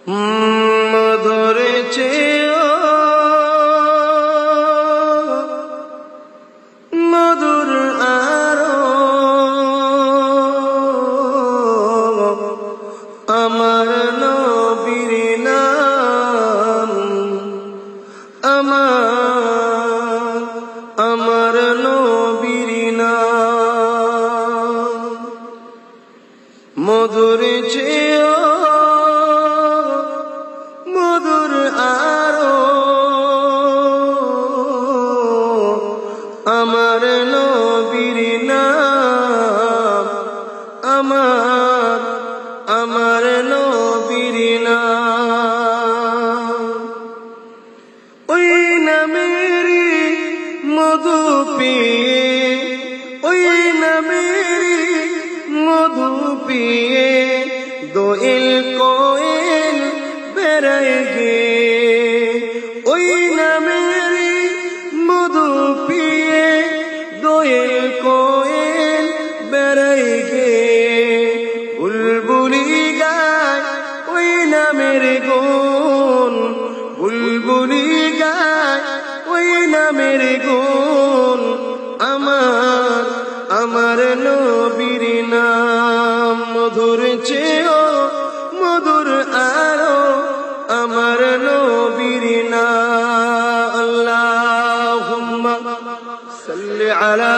মধুর চেয়েও মধুর আরো আমার নবীর নাম, আমার নবীর নাম। মধুর চেয়েও মধুর আরো আমার নবীর নাম, আমার নবীর নাম। ওই নামেরই মধু পিয়ে, ওই নামেরই মধু পিয়ে দোয়েল কোয়েল বেড়ায় গে। ওই নামেরই মধু পিয়ে দোয়েল কোয়েল বেড়ায় গে। বুলবুলি গায় ওই নামের গুণ, বুলবুলি গায় ওই নামের গুণ। আমার নবীর নাম। মধুর চেয়েও মধুর আরো আমার নবীর নাম। আল্লাহুম্মা সাল্লি আলা